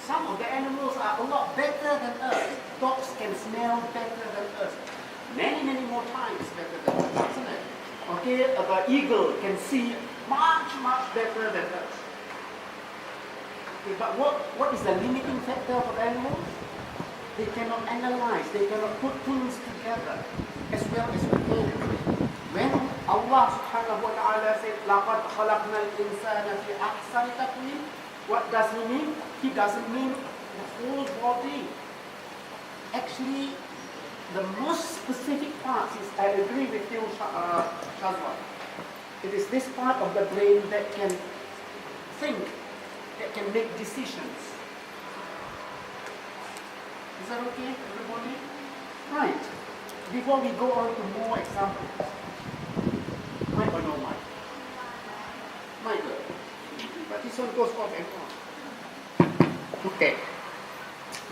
Some of the animals are a lot better than us. Dogs can smell better than us. Many, many more times better than us, isn't it? Okay, the eagle can see much, much better than us. Okay, but what is the limiting factor for the animals? They cannot analyze, they cannot put things together as well as we can. When Allah subhanahu wa ta'ala said, لَقَدْ خَلَقْنَا الْإِنسَانَ فِي أَحْسَنِ تَقْوِيمٍ, what does he mean? He doesn't mean the whole body. Actually, the most specific parts is, I agree with you, Shazwan. It is this part of the brain that can think, that can make decisions. Is that okay, everybody? Right. Before we go on to more examples. Mike or no Mike? Mike. But this one goes off and on. Okay.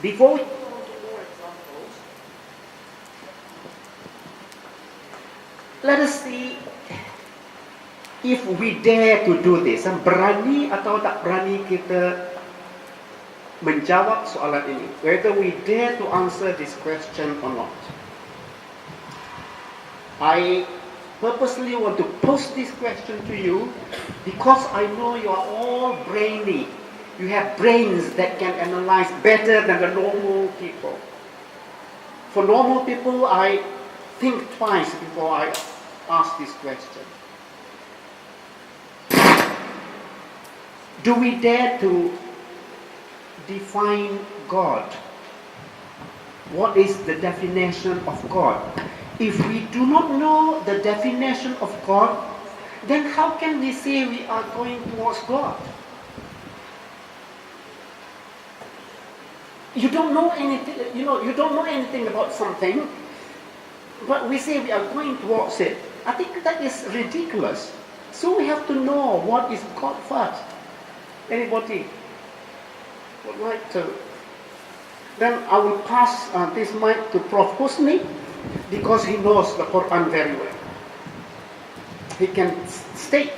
Before we go on to more examples, let us see if we dare to do this. Berani atau tak berani kita menjawab soalan ini. Whether we dare to answer this question or not. I purposely want to pose this question to you because I know you are all brainy. You have brains that can analyze better than the normal people. For normal people, I think twice before I ask this question. Do we dare to define God? What is the definition of God? If we do not know the definition of God, then how can we say we are going towards God? You don't know anything, you don't know anything about something, but we say we are going towards it. I think that is ridiculous. So we have to know what is God first. Anybody would like to? Then I will pass this mic to Prof. Husni because he knows the Quran very well. He can state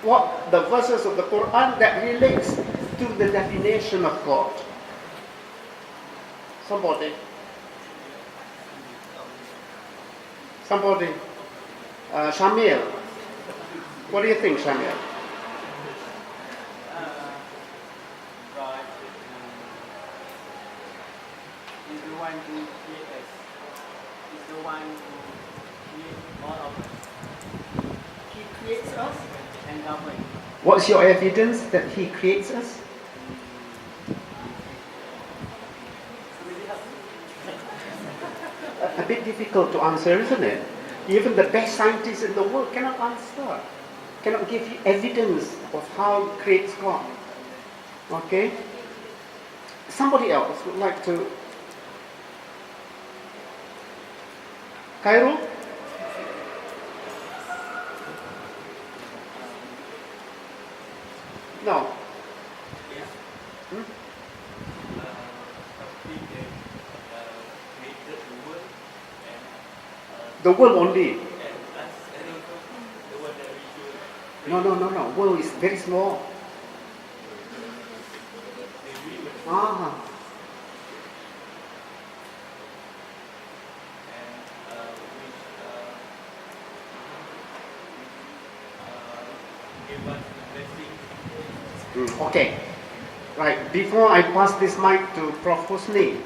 what the verses of the Quran that relates to the definition of God. Somebody. Shamil. What do you think, Shamil? Is the one who creates us. Is the one who creates all of us. He creates us And govern. What's your evidence that He creates us? A bit difficult to answer, isn't it? Even the best scientists in the world cannot answer, cannot give you evidence of how He creates God. Okay? Somebody else would like to. Cairo? No. Hmm? The world only. No. World is very small. Ah. Okay. Right. Before I pass this mic to Prof. Husni,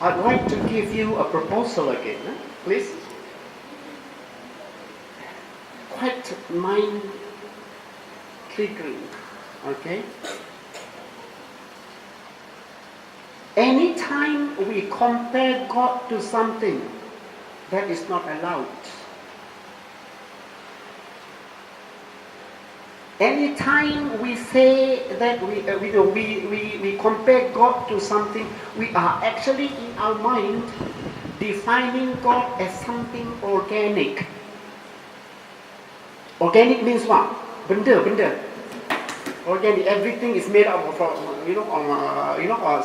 I'd like to give you a proposal again, please. Quite mind triggering. Okay. Anytime we compare God to something, that is not allowed. Anytime we say that we compare God to something, we are actually in our mind defining God as something organic. Organic means what? Benda. Organic. Everything is made up of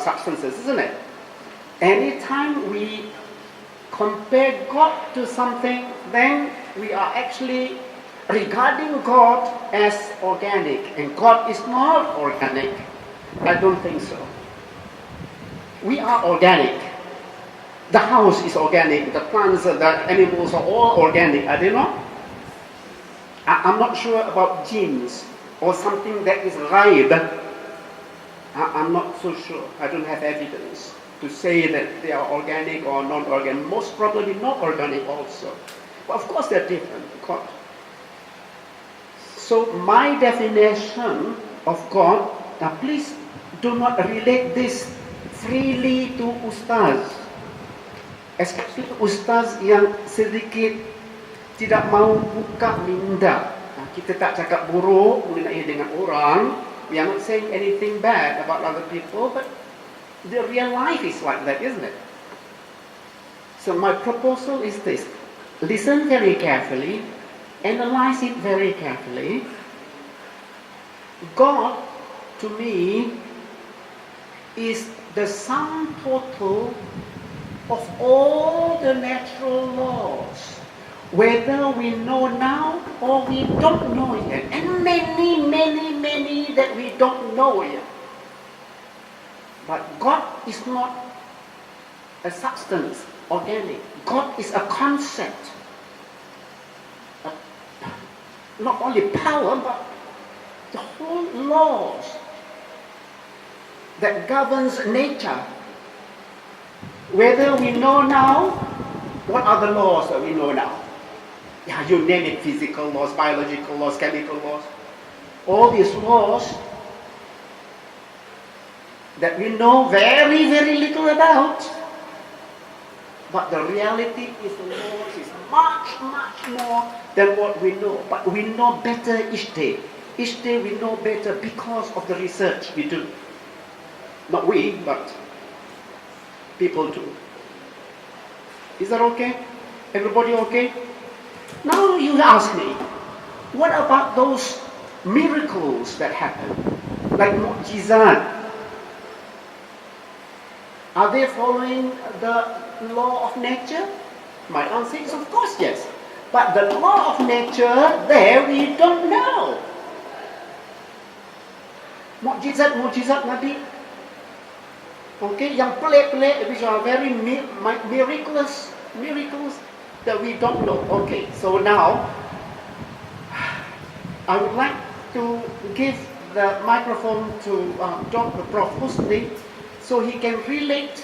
substances, isn't it? Anytime we compare God to something, then we are actually regarding God as organic, and God is not organic. I don't think so. we are organic. The house is organic, the plants, the animals are all organic, are they not? I'm not sure about genes or something that is right. I'm not so sure. I don't have evidence to say that they are organic or non-organic. Most probably not organic also. But of course they're different. God. So my definition of God, now please do not relate this freely to ustaz. Especially ustaz yang sedikit tidak mau buka minda. Kita tak cakap buruk mengenai dengan orang. We are not saying anything bad about other people, but the real life is like that, isn't it? So my proposal is this. Listen very carefully, analyze it very carefully. God, to me, is the sum total of all the natural laws, whether we know now or we don't know yet, and many, many, many that we don't know yet. But God is not a substance, organic. God is a concept. Not only power, but the whole laws that governs nature. Whether we know now, what are the laws that we know now? Yeah, you name it, physical laws, biological laws, chemical laws. All these laws that we know very, very little about. But the reality is the laws is much, much more than what we know. But we know better each day. Each day we know better because of the research we do. Not we, but people do. Is that okay? Everybody okay? Now you ask me, what about those miracles that happen? Like mu'jizat. Are they following the law of nature? My answer is of course yes. But the law of nature, there we don't know. Mu'jizat Nabi. Okay, yang pelik-pelik, which are very miraculous that we don't know. Okay, so now I would like to give the microphone to Dr. Prof. Husni, so he can relate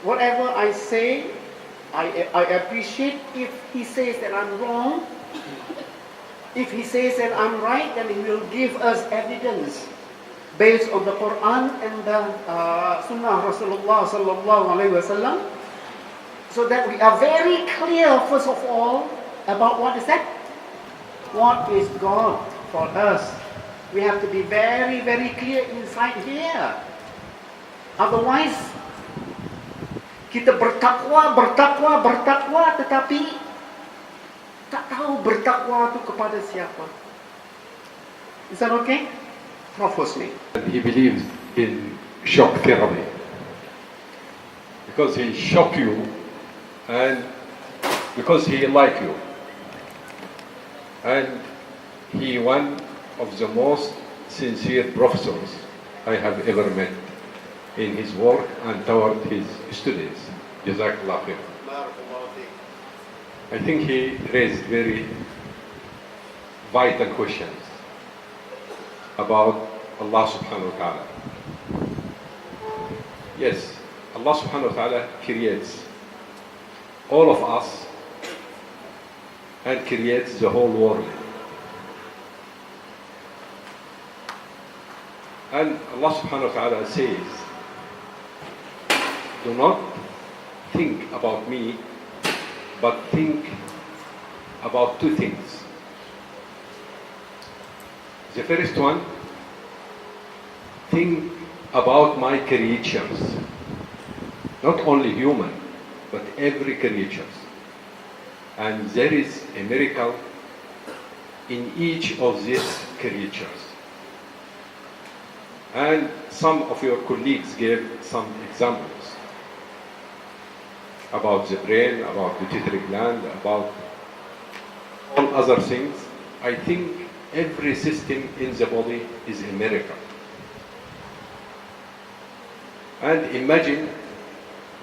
whatever I say. I appreciate if he says that I'm wrong. If he says that I'm right, then he will give us evidence based on the Quran and the Sunnah Rasulullah sallallahu alaihi wasallam, so that we are very clear, first of all, about what is that? What is God for us? We have to be very, very clear inside here. Otherwise, kita bertakwa, tetapi tak tahu bertakwa itu kepada siapa. Is that okay? Prof. Husni. He believes in shock therapy because he shock you and because he like you, and he one of the most sincere professors I have ever met in his work and toward his students. Jazakallah khair. I think he raised very vital questions about Allah subhanahu wa ta'ala. Yes, Allah subhanahu wa ta'ala creates all of us and creates the whole world. And Allah subhanahu wa ta'ala says, do not think about me, but think about two things. The first one, think about my creatures, not only human, but every creature. And there is a miracle in each of these creatures. And some of your colleagues gave some examples about the brain, about the pituitary gland, about all other things. I think every system in the body is a miracle. And imagine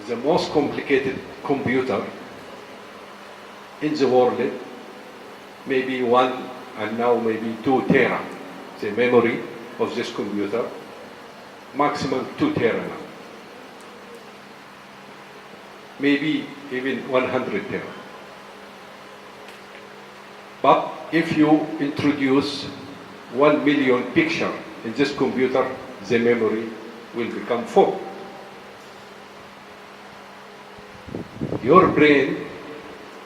the most complicated computer in the world, maybe 1 and now maybe 2 tera, the memory of this computer, maximum 2 tera now. Maybe even 100 tera. But if you introduce 1 million picture in this computer, the memory will become full. Your brain,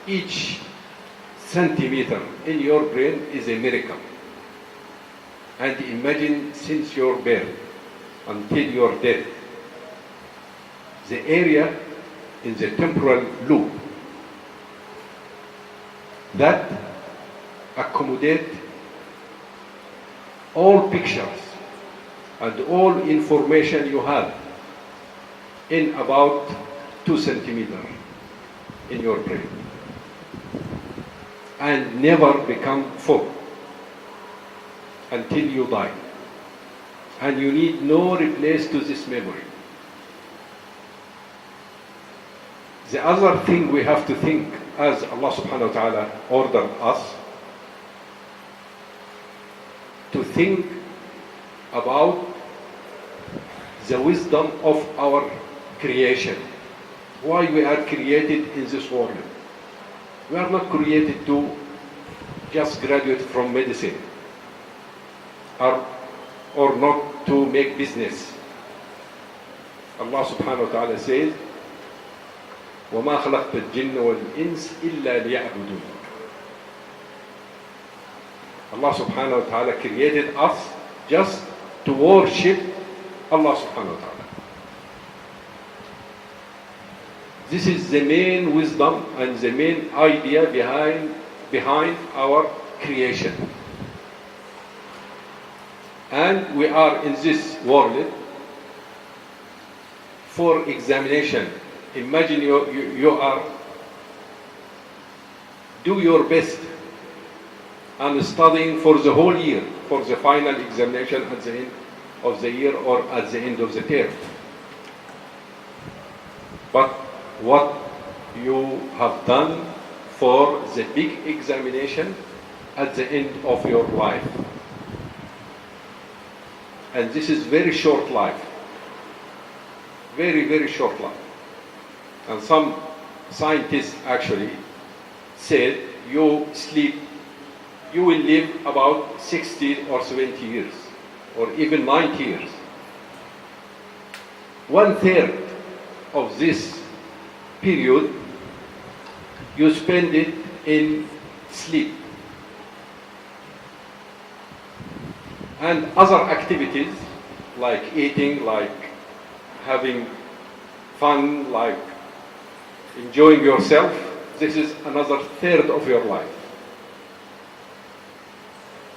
each centimeter in your brain is a miracle. And imagine since your birth until your death, the area in the temporal loop that accommodate all pictures and all information you have in about 2 centimeters in your brain and never become full until you die. And you need no replace to this memory. The other thing we have to think, as Allah subhanahu wa ta'ala ordered us, to think about the wisdom of our creation. Why we are created in this world. We are not created to just graduate from medicine or not to make business. Allah subhanahu wa ta'ala says, وَمَا خَلَقْتَ الْجِنَّ وَالْإِنسِ إِلَّا لِيَعْبُدُونَ. Allah subhanahu wa ta'ala created us just to worship Allah subhanahu wa ta'ala. This is the main wisdom and the main idea behind our creation. And we are in this world for examination. Imagine you are, do your best and studying for the whole year, for the final examination at the end of the year or at the end of the term. But what you have done for the big examination at the end of your life. And this is very short life. Very, very short life. And some scientists actually said you sleep, you will live about 60 or 70 years, or even 90 years. 1/3 of this period, you spend it in sleep. And other activities, like eating, like having fun, like enjoying yourself, this is another 1/3 of your life.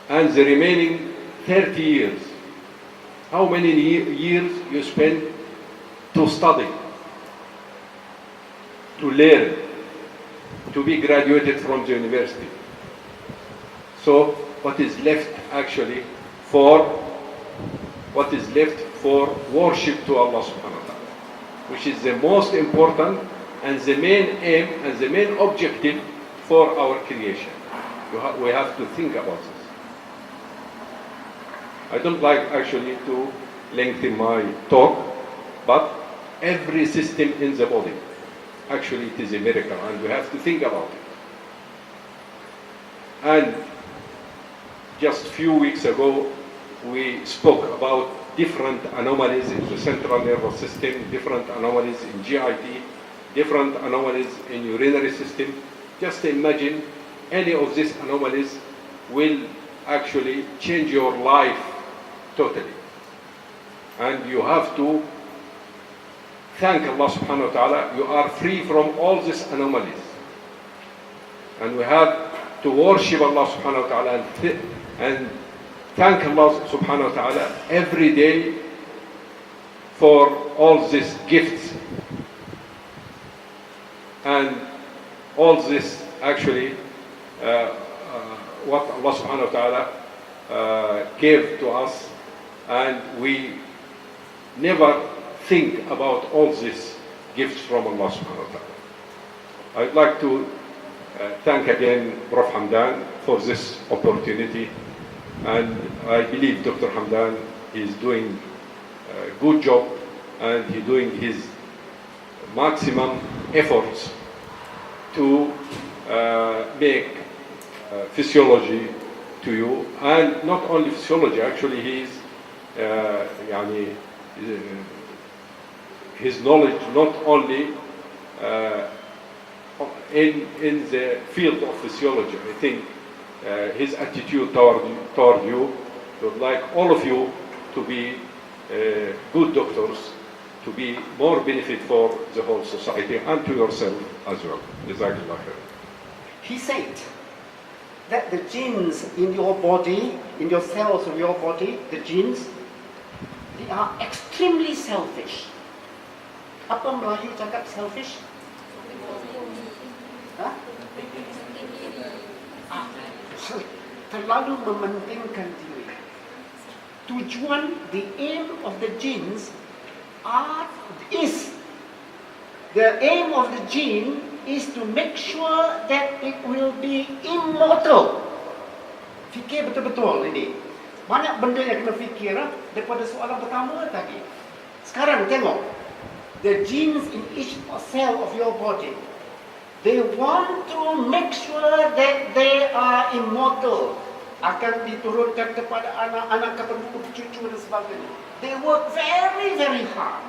And the remaining 30 years, how many years you spend to study, to learn, to be graduated from the university? So what is left actually for worship to Allah subhanahu wa ta'ala, which is the most important and the main aim and the main objective for our creation. We have to think about this. I don't like actually to lengthen my talk, but every system in the body, actually it is a miracle and we have to think about it. And just few weeks ago, we spoke about different anomalies in the central nervous system, different anomalies in GIT, different anomalies in urinary system. Just imagine any of these anomalies will actually change your life totally. And you have to thank Allah subhanahu wa ta'ala, you are free from all these anomalies. And we have to worship Allah subhanahu wa ta'ala and thank Allah subhanahu wa ta'ala every day for all these gifts and all this actually what Allah subhanahu wa ta'ala gave to us, and we never think about all this gifts from Allah subhanahu wa ta'ala. I'd like to thank again Prof. Hamdan for this opportunity, and I believe Dr. Hamdan is doing a good job, and he's doing his maximum efforts to make physiology to you, and not only physiology, actually he's his knowledge not only in the field of physiology. I think his attitude toward you would like all of you to be good doctors, to be more benefit for the whole society and to yourself as well. Jazakallah khair. He said that the genes in your body, in your cells of your body, the genes, they are extremely selfish. Apa Melayu cakap selfish? Hah? Terlalu mementingkan diri. Tujuan, the aim of the genes the aim of the gene is to make sure that it will be immortal. Fikir betul-betul ini. Banyak benda yang kena fikir daripada soalan pertama tadi. Sekarang tengok, the genes in each cell of your body, they want to make sure that they are immortal. Akan diturunkan kepada anak-anak, kepada cucu dan sebagainya. They work very, very hard,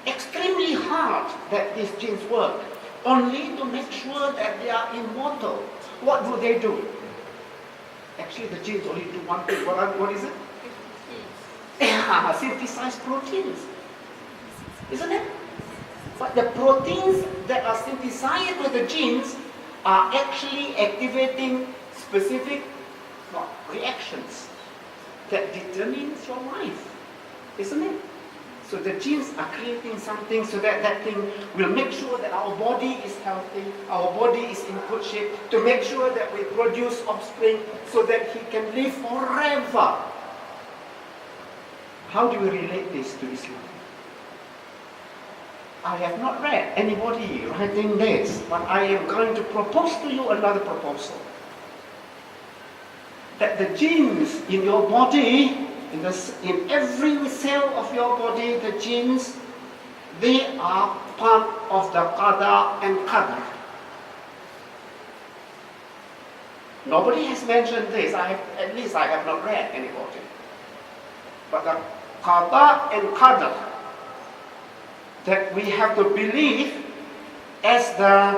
extremely hard, that these genes work, only to make sure that they are immortal. What do they do? Actually, the genes only do one thing. What is it? Synthesize proteins, isn't it? But the proteins that are synthesized with the genes are actually activating specific reactions that determines your life, isn't it? So the genes are creating something so that that thing will make sure that our body is healthy, our body is in good shape, to make sure that we produce offspring so that he can live forever. How do we relate this to Islam? I have not read anybody writing this, but I am going to propose to you another proposal. That the genes in your body, in every cell of your body, the genes, they are part of the qada and qadar. Nobody has mentioned this. At least I have not read anybody. But the qada and qadar that we have to believe as the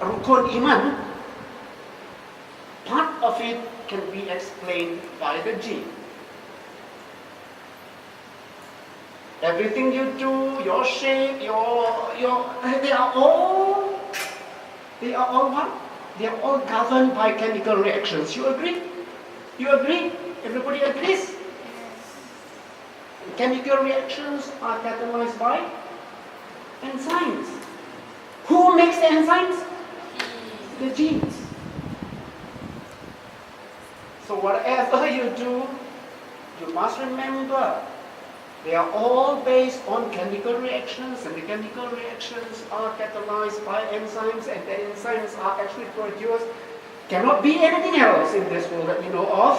rukun iman, part of it can be explained by the gene. Everything you do, your shape, they are all what? They are all governed by chemical reactions. You agree? You agree? Everybody agrees? Chemical reactions are catalyzed by enzymes. Who makes the enzymes? The genes. So whatever you do, you must remember, they are all based on chemical reactions, and the chemical reactions are catalyzed by enzymes, and the enzymes are actually produced. Cannot be anything else in this world that we know of.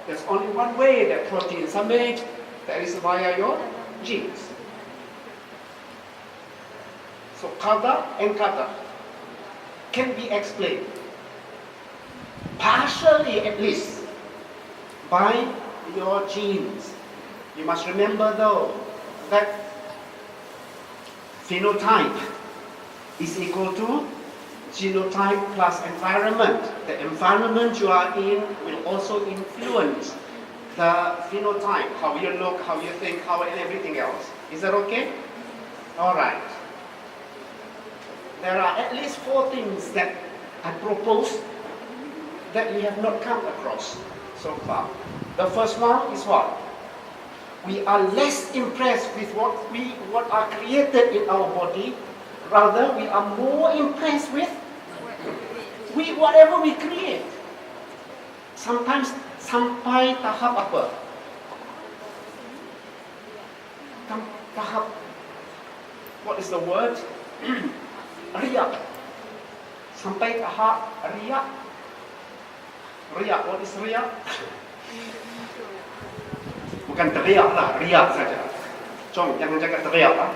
There's only one way that proteins are made, that is via your genes. So qada and qadar can be explained, partially at least, by your genes. You must remember though that phenotype is equal to genotype plus environment. The environment you are in will also influence the phenotype, how you look, how you think, and everything else. Is that okay? Alright. There are at least 4 things that I propose that we have not come across so far. The first one is what? We are less impressed with what are created in our body. Rather, we are more impressed with whatever we create. Sometimes sampai tahap apa? Tahap What is the word? Riak. Sampai tahap riak. Riak, what is riak? Bukan teriak lah, riak saja. Jom, jangan jaga teriak lah.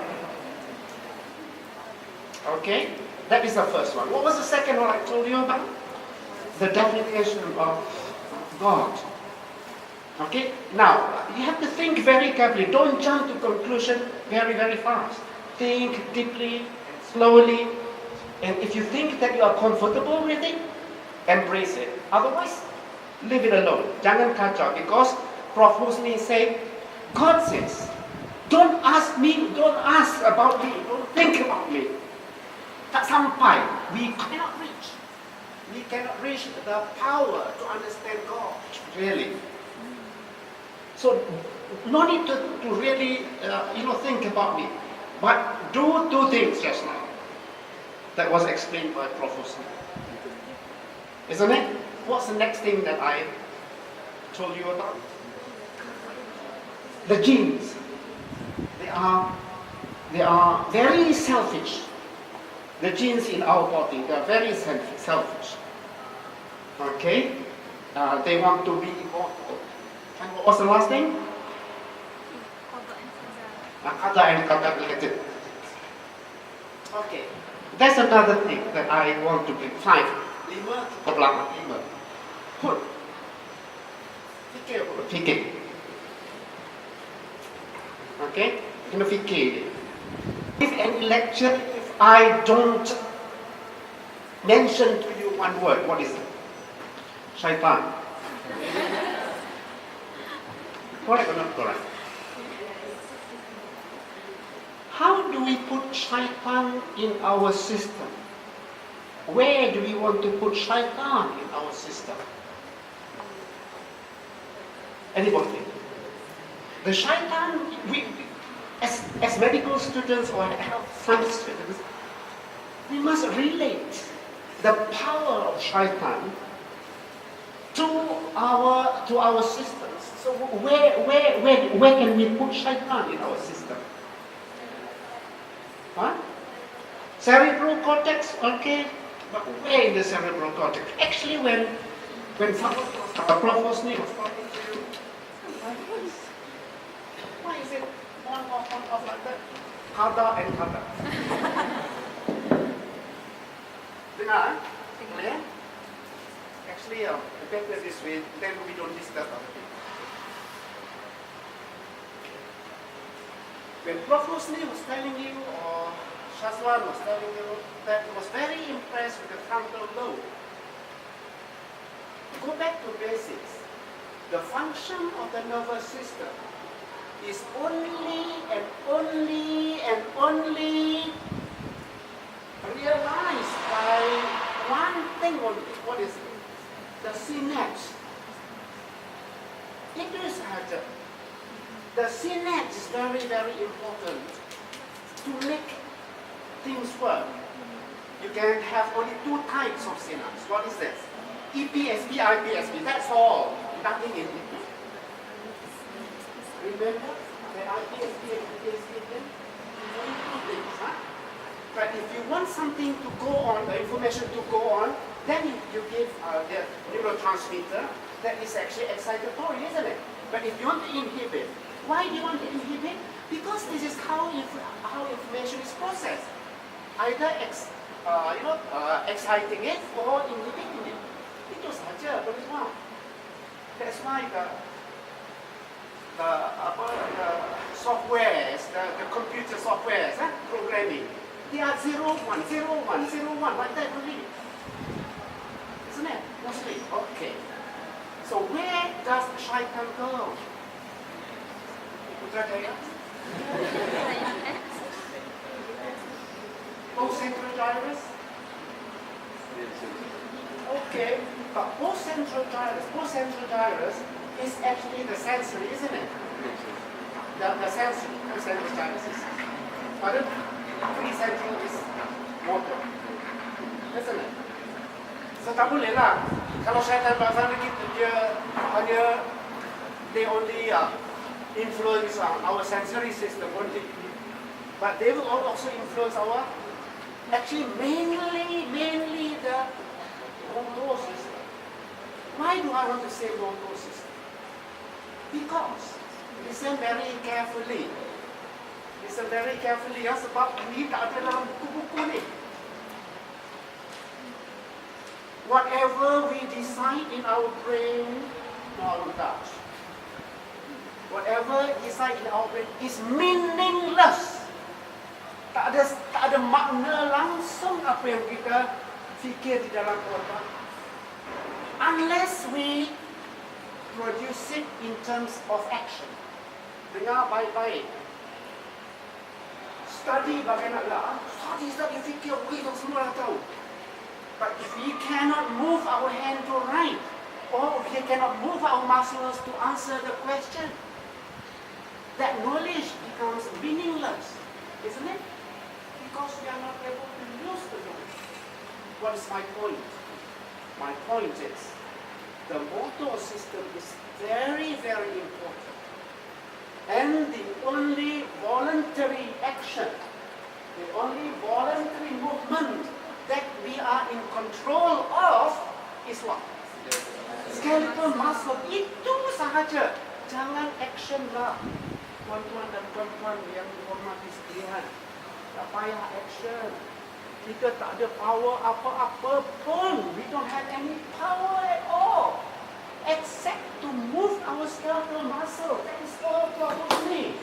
Okay, that is the first one. What was the second one I told you about? The definition of God. Okay, now you have to think very carefully. Don't jump to conclusion very, very fast. Think deeply, slowly, and if you think that you are comfortable with it, embrace it. Otherwise, leave it alone. Jangan kacau, because Prof. Husni said, God says, don't ask me, don't ask about me, don't think about me. Tak sampai, we cannot reach. We cannot reach the power to understand God, really. So, no need to really, think about me. But do two things just now. That was explained by Prof. Husni. Isn't it? What's the next thing that I told you about? The genes. They are very selfish. The genes in our body, they are very selfish. Okay? They want to be immortal. And what was the last thing? Qada and qadar related. Okay. That's another thing that I want to bring. 5. 5 ke belakang 5. Put. Fikir. Okay? Kena fikir. If any lecture, if I don't mention to you one word, what is it? Shaitan. Correct or not correct? How do we put shaitan in our system? Where do we want to put shaitan in our system? Anybody? The shaitan, as medical students or health science students, we must relate the power of shaitan to our systems. So where can we put shaitan in our system? What? Cerebral cortex, okay, but where in the cerebral cortex? Actually, when Prof. Husni was talking to you, why is it on off like that? Qada and qada. Dengar? Clear? Actually, better this way, then we don't disturb other people. When Prof. Husni was telling you, or Shazwan was telling you, that he was very impressed with the frontal lobe. Go back to basics. The function of the nervous system is only realized by one thing only. What is it? The synapse. It is the synapse is very, very important to make things work. You can have only 2 types of synapse. What is this? EPSP, IPSP, that's all. Nothing in between. Remember the IPSP and EPSP thing? Only 2 things, huh? But if you want something to go on, the information to go on, then you give the neurotransmitter that is actually excitatory, isn't it? But if you want to inhibit, why do you want to inhibit? Because this is how information is processed. Either exciting it or inhibiting it. Itu saja, betul. That's why the softwares, the computer softwares, programming, they are 0, 1, 0, 1, 0, 1, like that only. Isn't it? Mostly. Okay. So where does shaitan go? Putrajaya? Post-central gyrus? Okay, but post-central gyrus is actually the sensory, isn't it? The sensory, post-central gyrus is. Pardon? Pre-central is motor, isn't it? So tak boleh lah. Kalau syaitan bahasa dia hanya they only influence our sensory system only. But they will also influence our, actually mainly the motor system. Why do I want to say motor system? Because, listen very carefully. Listen very carefully ya, sebab ini tak ada dalam buku-buku ni. Whatever we decide in our brain, no our touch. Whatever decide in our brain is meaningless. Tak ada makna langsung apa yang kita fikir di dalam otak. Unless we produce it in terms of action. Dengar baik-baik. Study bagaimana? Study fikir, kita semua dah tahu. But if we cannot move our hand to write, or if we cannot move our muscles to answer the question, that knowledge becomes meaningless, isn't it? Because we are not able to use the knowledge. What is my point? My point is, the motor system is very, very important. And the only voluntary action, the only voluntary movement that we are in control of is what? Skeletal muscle. Itu sahaja. Jangan action lah. Tuan-tuan dan puan-puan yang dihormati sekalian. Tak payah action. Kita tak ada power apa-apa pun. We don't have any power at all. Except to move our skeletal muscle. That is all Prof. Husni.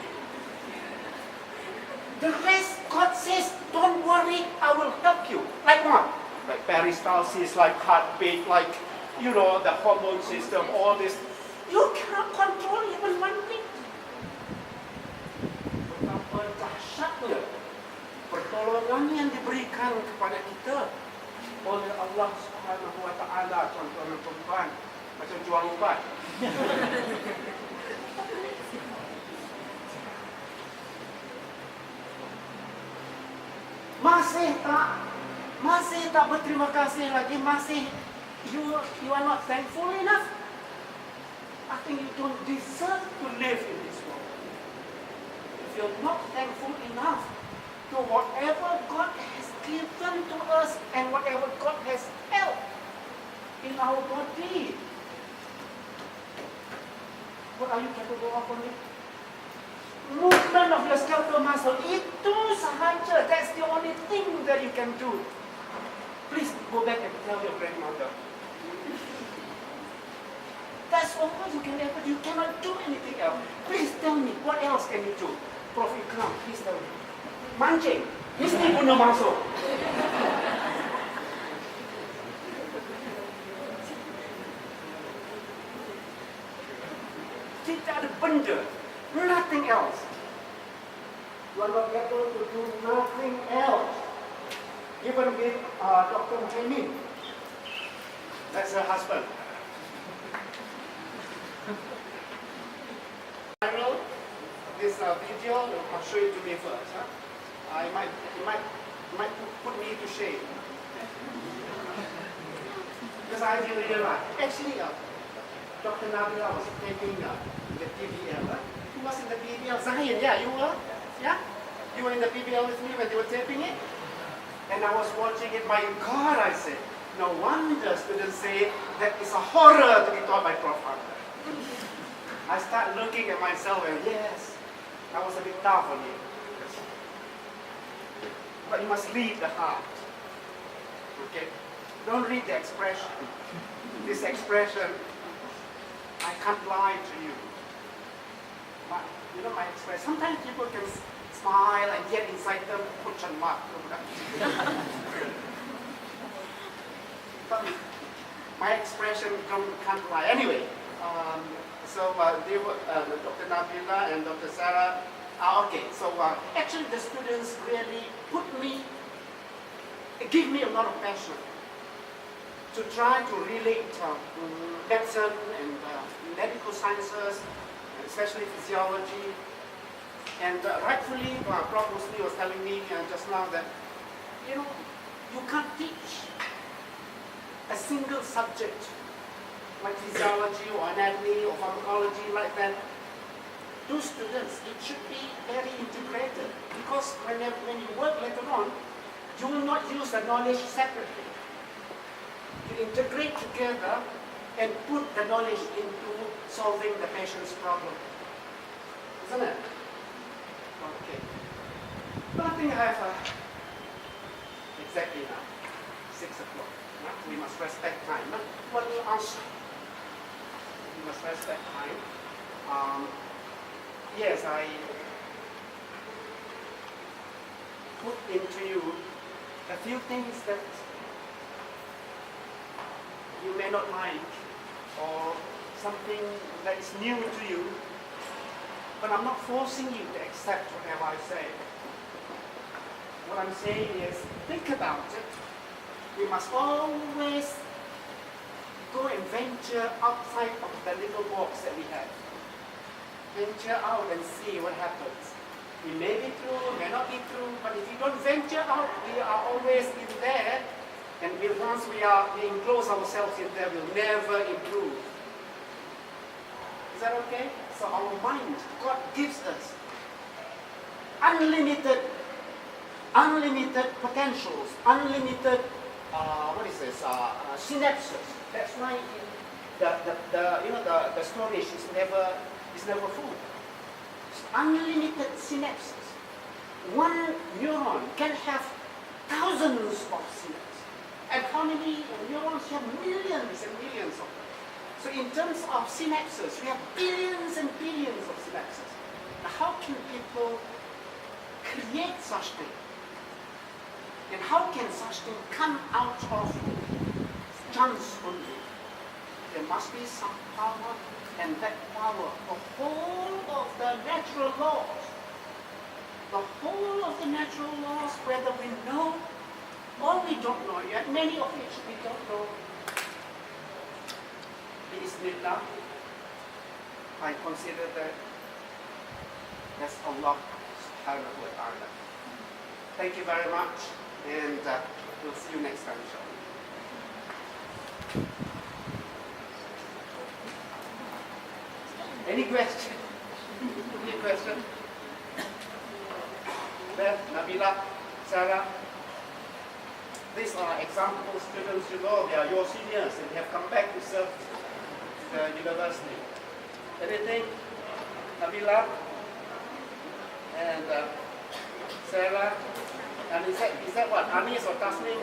The rest, God says, don't worry, I will help you. Like what? Like peristalsis, like heartbeat, like, the hormone system, all this. You cannot control even one thing. Betapa dahsyatnya pertolongan yang diberikan kepada kita oleh Allah Subhanahu wa Ta'ala, tuan-tuan dan puan-puan. Macam jual ubat. Masih tak berterima kasih lagi, you are not thankful enough. I think you don't deserve to live in this world. If you're not thankful enough to whatever God has given to us and whatever God has helped in our body, what are you capable of only? Movement of your skeletal muscle, itu sahaja. That's the only thing that you can do. Please go back and tell your grandmother. That's all you can ever do. You cannot do anything else. Please tell me, what else can you do? Prof Ikram, please tell me. Mancing, mesti guna masuk. Tidak ada benda. Nothing else. You are not able to do nothing else. Even with Dr. Husni. That's her husband. Viral. This video, I'll show it to me first. Huh? It might put me to shame. Because I didn't realize. Actually, Dr. Nabila was taping the PBL. Who was in the PBL? Zahin, yeah, you were? Yeah? You were in the PBL with me when they were taping it? And I was watching it. My God, I said, no wonder students say that it's a horror to be taught by Prof. Hamdan. I start looking at myself and yes, I was a bit tough on you. But you must read the heart. Okay? Don't read the expression. This expression, I can't lie to you. My expression. Sometimes people can smile and yet inside them put a mark. But my expression can't lie. Anyway, they were, Dr. Nabila and Dr. Sarah. Okay, so actually the students really give me a lot of passion to try to relate medicine and medical sciences, especially physiology. And rightfully, Prof. Husni was telling me just now that, you can't teach a single subject like physiology or anatomy or pharmacology like that to students. It should be very integrated because when when you work later on, you will not use the knowledge separately. You integrate together and put the knowledge into solving the patient's problem. Isn't it? Okay. But I think I have exactly now, 6 o'clock. We must respect time. What will answer? We must respect time. Yes, I put into you a few things that you may not like, or something that is new to you, but I'm not forcing you to accept whatever I say. What I'm saying is, think about it. We must always go and venture outside of the little box that we have. Venture out and see what happens. It may be true, may not be true, but if you don't venture out, we are always in there, and once we enclose ourselves in there, we'll never improve. Is that okay? So our mind, God gives us unlimited potentials, unlimited synapses. That's why the storage is never full. It's unlimited synapses. One neuron can have thousands of synapses. And how many neurons? You have millions and millions of them. So in terms of synapses, we have billions and billions of synapses. Now how can people create such things? And how can such things come out of chance only? There must be some power, and that power, the whole of the natural laws, whether we know or we don't know yet, many of which we don't know. Bismillah, I consider that that's Allah subhanahu wa ta'ala. Thank you very much, and we'll see you next time, inshallah. Any question? Any question? Beth, Nabila, Sarah? These are example students, you know, they are your seniors and they have come back to serve the university. Anything? Nabila? And Sarah? And is that what? Anis or Tasnim?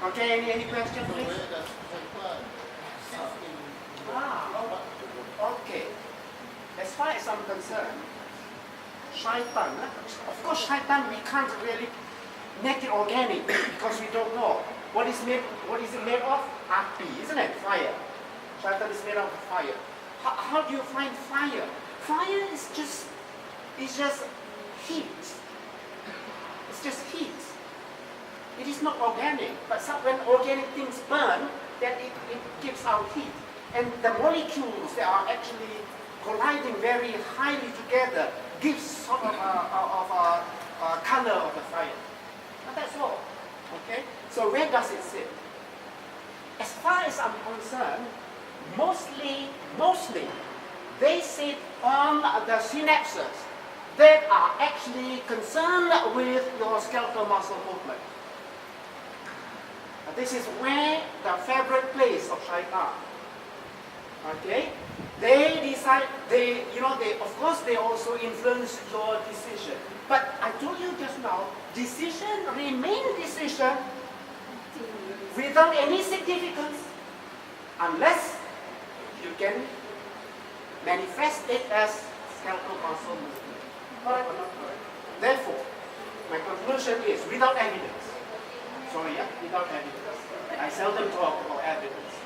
Okay, any question, please? Okay. As far as I'm concerned, shaitan, of course shaitan we can't really make it organic because we don't know. What is it made of? Api, isn't it? Fire. Shaitan is made of fire. How do you find fire? Fire is just heat. It's just heat. It is not organic, but when organic things burn, then it gives out heat. And the molecules that are actually colliding very highly together gives sort of a color of the fire. But that's all. Okay? So where does it sit? As far as I'm concerned, mostly they sit on the synapses that are actually concerned with your skeletal muscle movement. This is where the favorite place of shaitan. Okay? They decide, of course they also influence your decision. But I told you just now, decision remain decision without any significance unless you can manifest it as skeletal muscle movement. Correct or not correct? Therefore, my conclusion is without evidence. Without evidence. I seldom talk about evidence.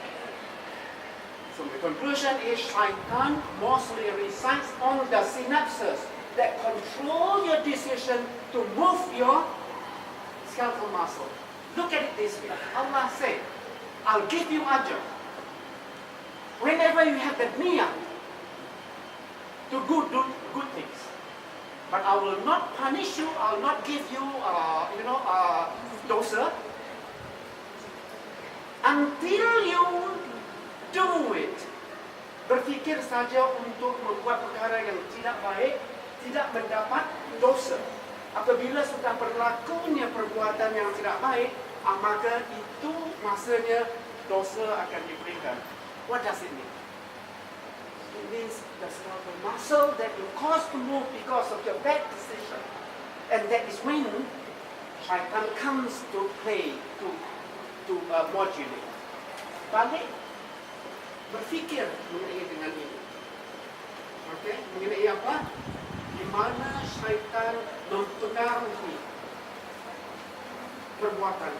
So my conclusion is shaitan mostly resides on the synapses that control your decision to move your skeletal muscle. Look at it this way. Allah said, I'll give you ajr. Whenever you have that niyyah to do good things. But I will not punish you, I will not give you, dosa until you do it. Berfikir saja untuk membuat perkara yang tidak baik tidak mendapat dosa. Apabila sudah berlakunya perbuatan yang tidak baik, maka itu masanya dosa akan diberikan. What does it mean? It means the skeletal muscle that you cause to move because of your bad decision. And that is when syaitan comes to play, to modulate. Balik, berfikir mengenai dengan ini. Okay? Mengenai apa? Di mana syaitan mempengaruhi perbuatan.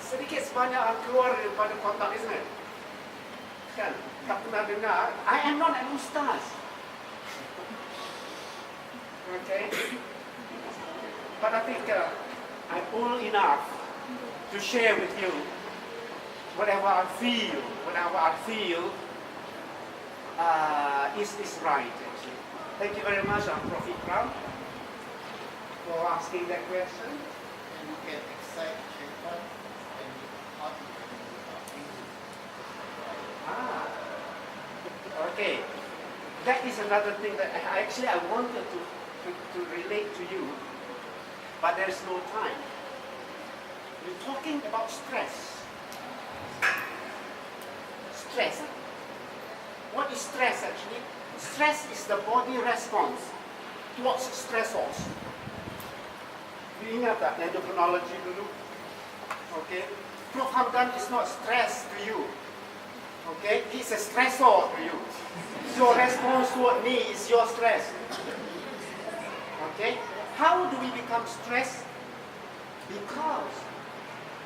Sedikit sebanyak keluar daripada kotak, isn't it? Kan? Tak pernah dengar. I am not an ustaz. Okay? But I think I'm old enough to share with you whatever I feel is right actually. Thank you very much, Prof. for asking that question. And you can excite shaitan and you can't Okay. That is another thing that I wanted to relate to you, but there is no time. We're talking about stress. Stress. What is stress actually? Stress is the body response towards stressors. You ingat tak endocrinology dulu? Okay. Prof. Hamdan is not stress to you. Okay, he's a stressor to you. Your response toward me is your stress. Okay, how do we become stressed? Because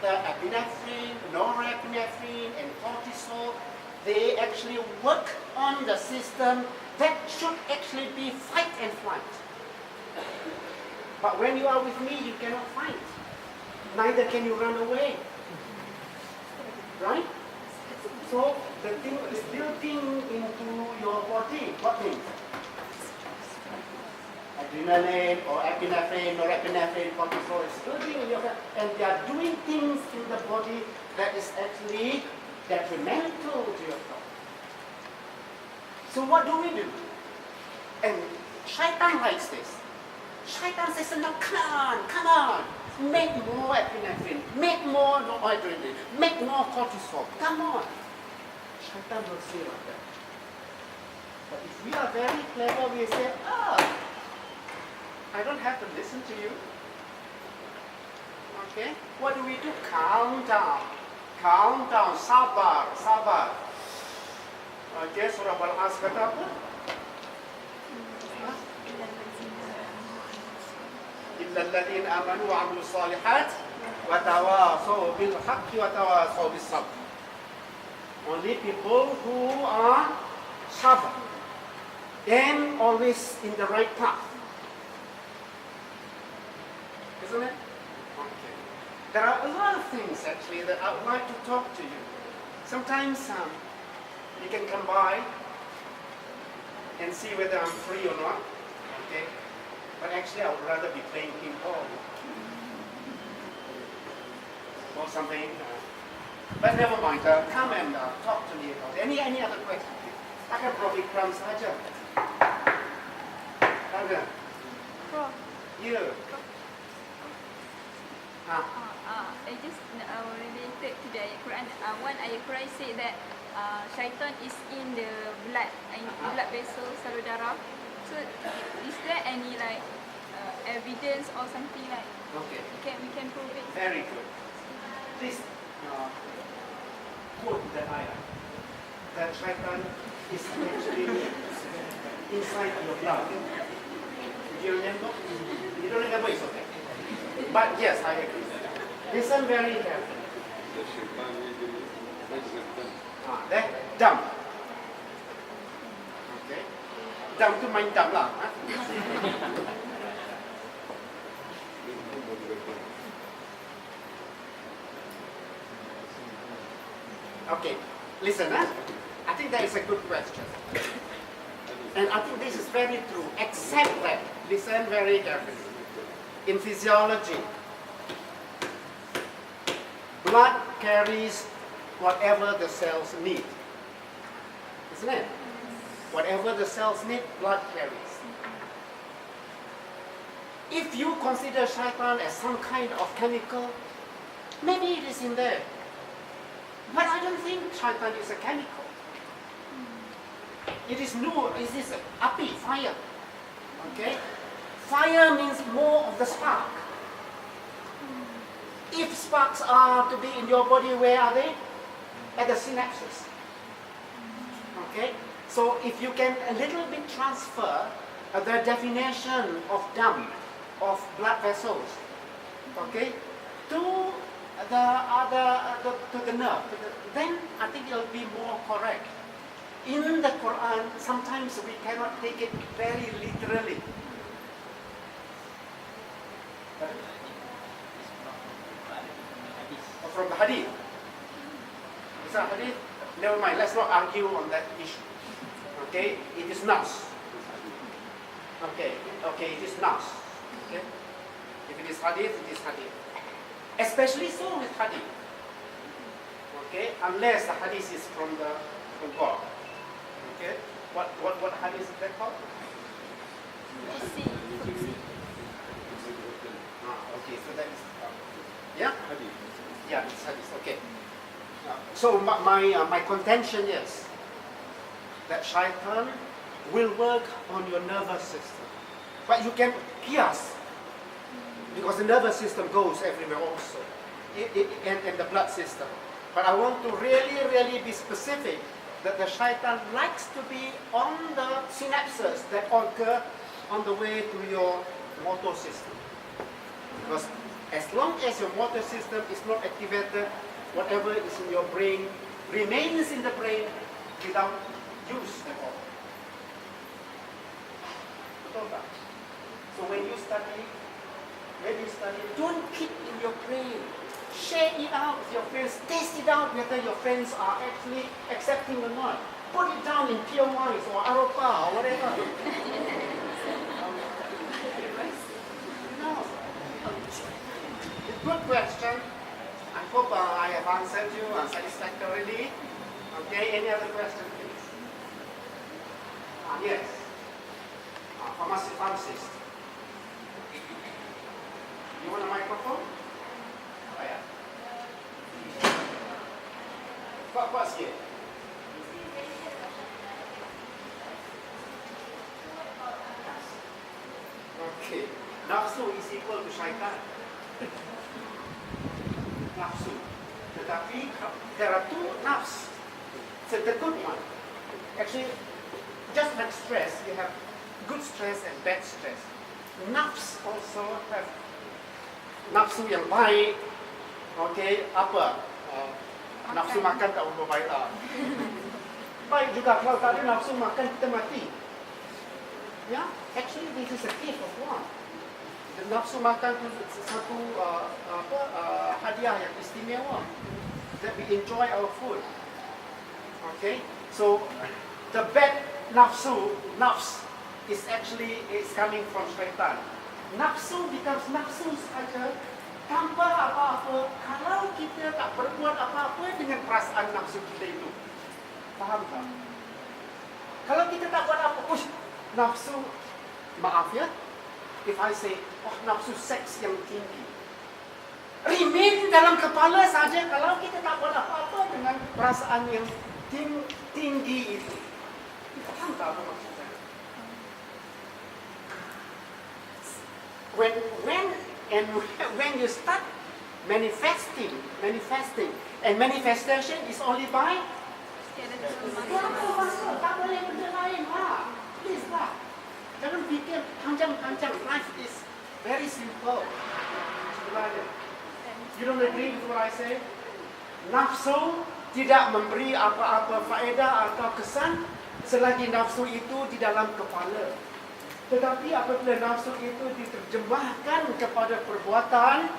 the epinephrine, norepinephrine, and cortisol, they actually work on the system that should actually be fight and flight. But when you are with me, you cannot fight. Neither can you run away. Right? So the thing is building into your body. What things? Adrenaline or epinephrine, norepinephrine, cortisol is building in your body, and they are doing things in the body that is actually detrimental to your health. So what do we do? And shaitan likes this. Shaitan says, no, come on, make more epinephrine, make more adrenaline, make more cortisol, come on. Shaitan will say like that. But if we are very clever, we say, I don't have to listen to you. Okay? What do? Calm down, sabar. Okay, surah Al-As kata apa? إِلَّا الَّذِينَ آمَنُوا وَعَمِلُوا الصَّالِحَاتِ وَتَوَاصَوْا بِالْحَقِّ وَتَوَاصَوْا بِالصَّبْرِ. Only people who are sabr and always in the right path. Isn't it? Okay. There are a lot of things actually that I would like to talk to you. Sometimes you can come by and see whether I'm free or not. Okay? But actually I would rather be playing ping pong or something. But never mind, come and talk to me about it. Any other question? I can probably come saja. Ada? Prof. You? I just related to the ayat Quran. One ayat Quran said that syaitan is in the blood vessel, saudara. So is there any evidence or something like? Okay. We can prove it. Very good. Please quote that ayah. That shaitan is actually inside your blood. Do you remember? You don't remember, it's okay. But yes, I agree. Listen very carefully. There, dumb. Okay. Dumb tu main dumb lah. Okay, listen, I think that is a good question. And I think this is very true, except that, listen very carefully. In physiology, blood carries whatever the cells need. Isn't it? Whatever the cells need, blood carries. If you consider shaitan as some kind of chemical, maybe it is in there. But I don't think shaitan is a chemical. It is nur, it is api, fire. Okay? Fire means more of the spark. If sparks are to be in your body, where are they? At the synapses. Okay? So if you can a little bit transfer the definition of dam, of blood vessels, okay, to the nerve, then I think it'll be more correct. In the Quran, sometimes we cannot take it very literally. From the hadith. Is that hadith? Never mind, let's not argue on that issue. Okay, it is nas. Okay, it is nas. Okay, if it is hadith, it is hadith. Especially so with hadith. Okay, unless the hadith is from God. Okay, what hadith is that called? Okay, so that is yeah, yeah, it's hadith. Okay. So my contention is that shaitan will work on your nervous system, but you can qiyas because the nervous system goes everywhere also, and the blood system. But I want to really be specific that the shaitan likes to be on the synapses that occur on the way to your motor system. Because as long as your motor system is not activated, whatever is in your brain remains in the brain without use at all. Betul tak? So when you study, don't keep in your brain. Share it out with your friends. Taste it out whether your friends are actually accepting or not. Put it down in pure wines or aropa or whatever. No. Good question. I hope I have answered you satisfactorily. Okay, any other question, please? Yes. Pharmacist. You want a microphone? Oh, yeah. What's here? Okay. Nafsu is equal to shaitan. Nafsu. Tetapi there are two nafs. So the good one. Actually, just like stress, you have good stress and bad stress. Nafs also have nafsu yang baik. Okay, apa? Nafsu makan tak berapa baik lah. Baik juga kalau tak ada nafsu makan kita mati. Yeah, actually this is a gift of God. The nafsu makan itu satu hadiah yang istimewa. That we enjoy our food. Okay, so the bad nafs is coming from syaitan. Nafsu becomes nafsu saja tanpa apa-apa kalau kita tak berbuat apa-apa dengan perasaan nafsu kita itu. Faham tak? Kalau kita tak buat apa, nafsu, maaf ya, if I say, nafsu seks yang tinggi, remain dalam kepala saja kalau kita tak buat apa-apa dengan perasaan yang tinggi itu. Faham tak apa maksudnya? When you start manifesting, and manifestation is only by tak boleh benda lain lah. Please lah. Jangan fikir panjang-panjang. Life is very simple. Sebenarnya. You don't agree with what I say? Nafsu tidak memberi apa-apa faedah atau kesan selagi nafsu itu di dalam kepala. Tetapi apabila nafsu itu diterjemahkan kepada perbuatan,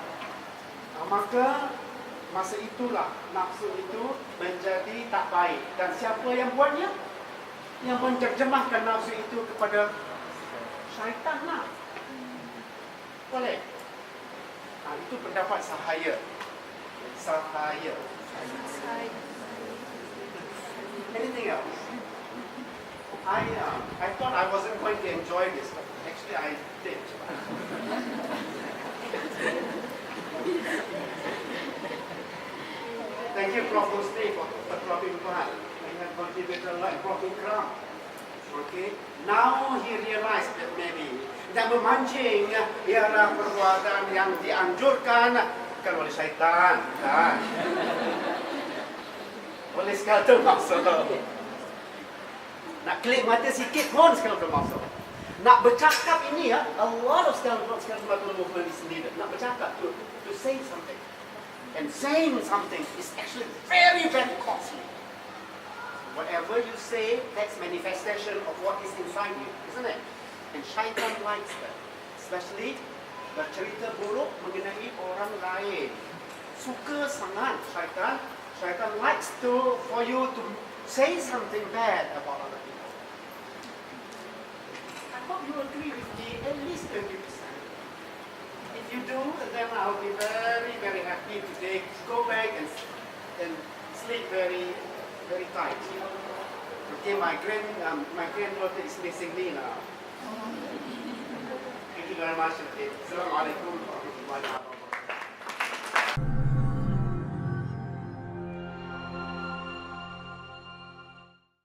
maka masa itulah nafsu itu menjadi tak baik. Dan siapa yang buatnya? Yang menerjemahkan nafsu itu kepada syaitan lah. Boleh? Itu pendapat sahaya. Anything else? I going to enjoy this. Actually, I did. Thank you, Prof. Husni, for dropping by. He had contributed a lot, dropping crowd. Okay. Now he realized that maybe dan memancing ialah perbuatan yang dianjurkan bukan oleh syaitan, kan? Oleh segala termasuk. Nak klik mata sikit pun segala termasuk. Nak bercakap ini ya, Allah segala movement is needed. Nak bercakap to say something. And saying something is actually very, very costly. Whatever you say, that's manifestation of what is inside you, isn't it? And syaitan likes that. Especially bercerita buruk mengenai orang lain. Suka sangat syaitan. Syaitan likes for you to say something bad about other people. I hope you agree with me at least 20%. If you do, then I'll be very, very happy today. Go back and sleep very, very tight. Okay, my granddaughter is missing me now. Thank you very much. Assalamualaikum warahmatullahi wabarakatuh.